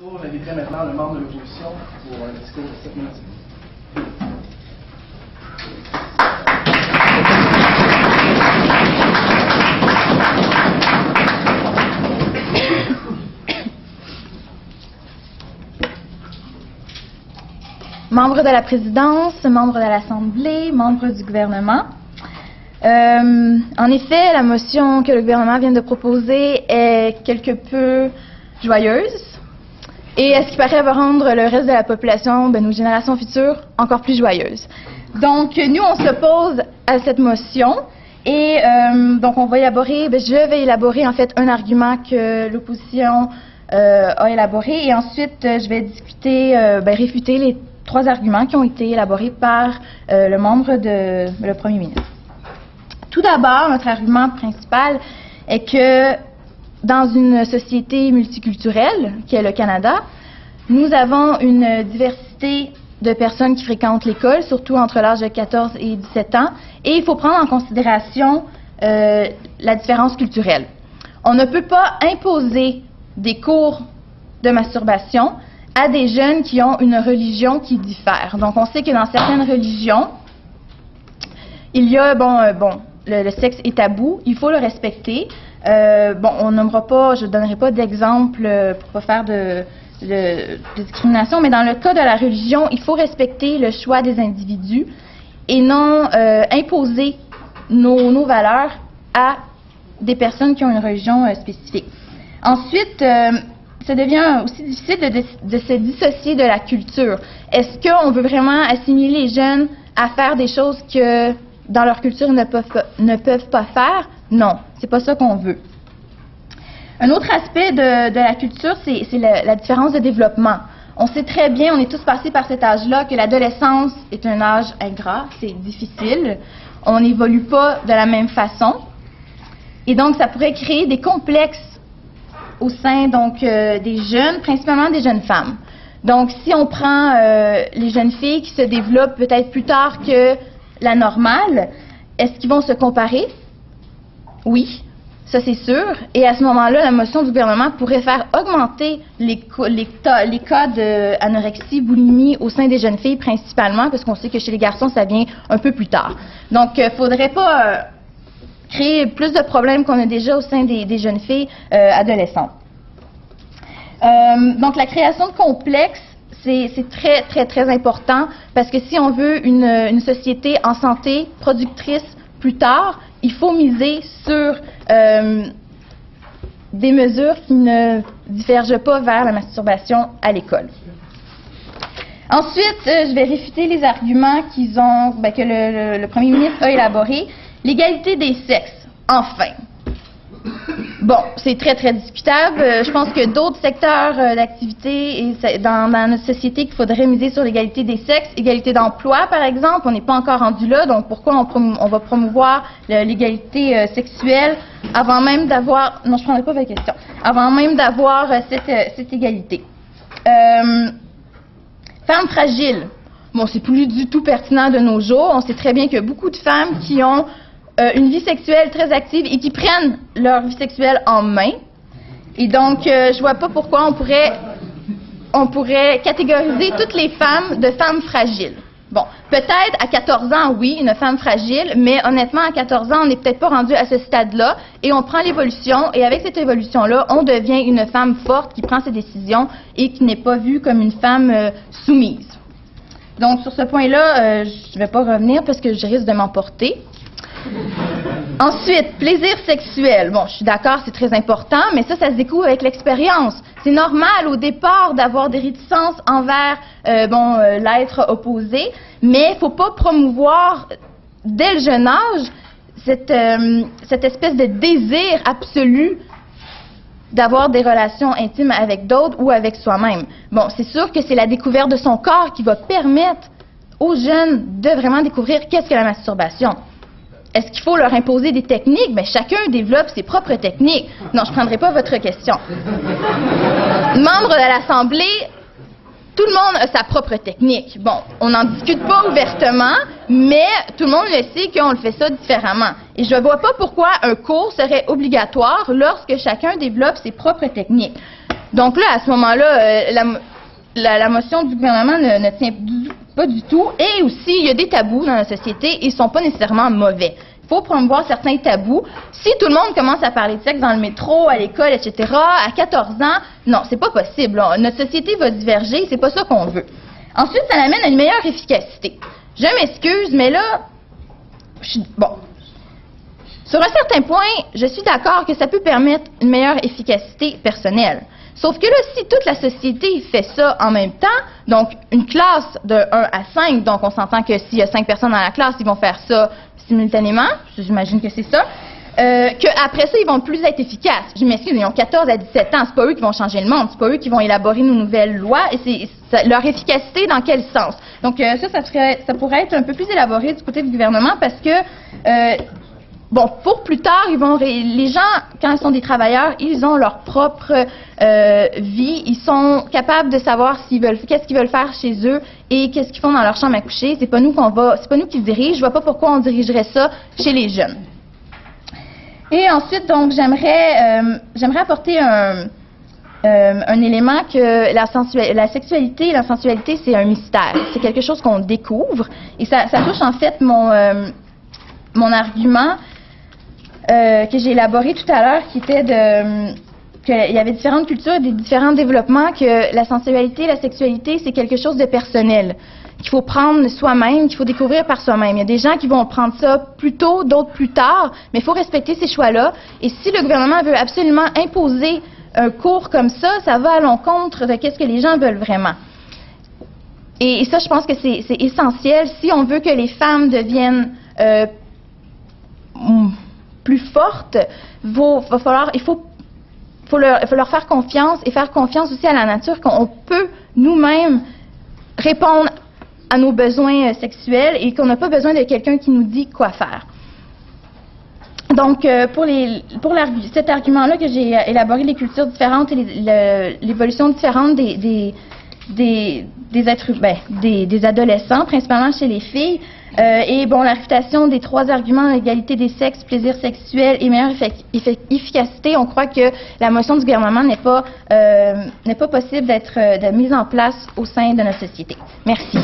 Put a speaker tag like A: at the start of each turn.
A: J'inviterai maintenant le membre de l'opposition pour un discours de 7 minutes.
B: Membres de la présidence, membres de l'Assemblée, membres du gouvernement. En effet, la motion que le gouvernement vient de proposer est quelque peu joyeuse. Et à ce qui paraît va rendre le reste de la population, nos générations futures, encore plus joyeuses. Donc, nous, on s'oppose à cette motion. Et donc, on va élaborer, je vais élaborer en fait un argument que l'opposition a élaboré. Et ensuite, je vais discuter, réfuter les 3 arguments qui ont été élaborés par le Premier ministre. Tout d'abord, notre argument principal est que dans une société multiculturelle, qui est le Canada, nous avons une diversité de personnes qui fréquentent l'école, surtout entre l'âge de 14 et 17 ans, et il faut prendre en considération la différence culturelle. On ne peut pas imposer des cours de masturbation à des jeunes qui ont une religion qui diffère. Donc, on sait que dans certaines religions, il y a, le sexe est tabou, il faut le respecter. On nommera pas, je ne donnerai pas d'exemple pour pas faire de discrimination, mais dans le cas de la religion, il faut respecter le choix des individus et non imposer nos valeurs à des personnes qui ont une religion spécifique. Ensuite, ça devient aussi difficile de se dissocier de la culture. Est-ce qu'on veut vraiment assimiler les jeunes à faire des choses que dans leur culture ils ne peuvent pas faire? Non, c'est pas ça qu'on veut. Un autre aspect de la culture, c'est la différence de développement. On sait très bien, on est tous passés par cet âge-là, que l'adolescence est un âge ingrat, c'est difficile. On n'évolue pas de la même façon. Et donc, ça pourrait créer des complexes au sein des jeunes, principalement des jeunes femmes. Donc, si on prend les jeunes filles qui se développent peut-être plus tard que la normale, est-ce qu'ils vont se comparer? Oui, ça c'est sûr. Et à ce moment-là, la motion du gouvernement pourrait faire augmenter les cas d'anorexie, boulimie au sein des jeunes filles principalement, parce qu'on sait que chez les garçons, ça vient un peu plus tard. Donc, il ne faudrait pas créer plus de problèmes qu'on a déjà au sein des jeunes filles adolescentes. Donc, la création de complexes, c'est très, très, très important, parce que si on veut une société en santé, productrice plus tard, il faut miser sur des mesures qui ne divergent pas vers la masturbation à l'école. Ensuite, je vais réfuter les arguments que le Premier ministre a élaborés. L'égalité des sexes, enfin. Bon, c'est très, très discutable. Je pense que d'autres secteurs d'activité et dans notre société qu'il faudrait miser sur l'égalité des sexes. Égalité d'emploi, par exemple, on n'est pas encore rendu là, donc pourquoi on va promouvoir l'égalité sexuelle avant même d'avoir... Non, je ne prendrai pas votre question. Avant même d'avoir cette égalité. Femmes fragiles. Bon, c'est plus du tout pertinent de nos jours. On sait très bien qu'il y a beaucoup de femmes qui ont une vie sexuelle très active et qui prennent leur vie sexuelle en main. Et donc, je vois pas pourquoi on pourrait catégoriser toutes les femmes de femmes fragiles. Bon, peut-être à 14 ans, oui, une femme fragile, mais honnêtement, à 14 ans, on n'est peut-être pas rendu à ce stade-là et on prend l'évolution et avec cette évolution-là, on devient une femme forte qui prend ses décisions et qui n'est pas vue comme une femme soumise. Donc, sur ce point-là, je ne vais pas revenir parce que je risque de m'emporter. Ensuite, plaisir sexuel. Bon, je suis d'accord, c'est très important, mais ça se découvre avec l'expérience. C'est normal au départ d'avoir des réticences envers l'être opposé, mais il ne faut pas promouvoir dès le jeune âge cette espèce de désir absolu d'avoir des relations intimes avec d'autres ou avec soi-même. Bon, c'est sûr que c'est la découverte de son corps qui va permettre aux jeunes de vraiment découvrir qu'est-ce que la masturbation. Est-ce qu'il faut leur imposer des techniques? Chacun développe ses propres techniques. Non, je ne prendrai pas votre question. Membre de l'Assemblée, tout le monde a sa propre technique. Bon, on n'en discute pas ouvertement, mais tout le monde le sait qu'on le fait ça différemment. Et je ne vois pas pourquoi un cours serait obligatoire lorsque chacun développe ses propres techniques. Donc là, à ce moment-là, la motion du gouvernement ne tient pas du tout. Et aussi, il y a des tabous dans la société et ils ne sont pas nécessairement mauvais. Il faut promouvoir certains tabous. Si tout le monde commence à parler de sexe dans le métro, à l'école, etc., à 14 ans, non, c'est pas possible. Là. Notre société va diverger, c'est pas ça qu'on veut. Ensuite, ça l'amène à une meilleure efficacité. Je m'excuse, mais là, bon. Sur un certain point, je suis d'accord que ça peut permettre une meilleure efficacité personnelle. Sauf que là, si toute la société fait ça en même temps, donc une classe de 1 à 5, donc on s'entend que s'il y a 5 personnes dans la classe, ils vont faire ça simultanément, j'imagine que c'est ça, qu'après ça, ils vont plus être efficaces. Je m'excuse, ils ont 14 à 17 ans, c'est pas eux qui vont changer le monde, c'est pas eux qui vont élaborer nos nouvelles lois, et c'est leur efficacité dans quel sens. Donc ça pourrait être un peu plus élaboré du côté du gouvernement parce que bon, pour plus tard, les gens, quand ils sont des travailleurs, ils ont leur propre vie. Ils sont capables de savoir qu'est-ce qu'ils veulent faire chez eux et qu'est-ce qu'ils font dans leur chambre à coucher. C'est pas nous qui se dirigent. Je vois pas pourquoi on dirigerait ça chez les jeunes. Et ensuite, donc, j'aimerais apporter un élément que la sexualité et la sensualité, c'est un mystère. C'est quelque chose qu'on découvre. Et ça touche en fait mon argument que j'ai élaboré tout à l'heure, qui était qu'il y avait différentes cultures, des différents développements, que la sensualité, la sexualité, c'est quelque chose de personnel, qu'il faut prendre soi-même, qu'il faut découvrir par soi-même. Il y a des gens qui vont prendre ça plus tôt, d'autres plus tard, mais il faut respecter ces choix-là. Et si le gouvernement veut absolument imposer un cours comme ça, ça va à l'encontre de ce que les gens veulent vraiment. Et ça, je pense que c'est essentiel. Si on veut que les femmes deviennent plus fortes, il faut leur faire confiance et faire confiance aussi à la nature qu'on peut nous-mêmes répondre à nos besoins sexuels et qu'on n'a pas besoin de quelqu'un qui nous dit quoi faire. Donc, pour cet argument-là que j'ai élaboré, les cultures différentes et l'évolution différente des êtres humains, des adolescents, principalement chez les filles, et bon, la réfutation des 3 arguments, égalité des sexes, plaisir sexuel et meilleure efficacité, on croit que la motion du gouvernement n'est pas possible d'être mise en place au sein de notre société. Merci.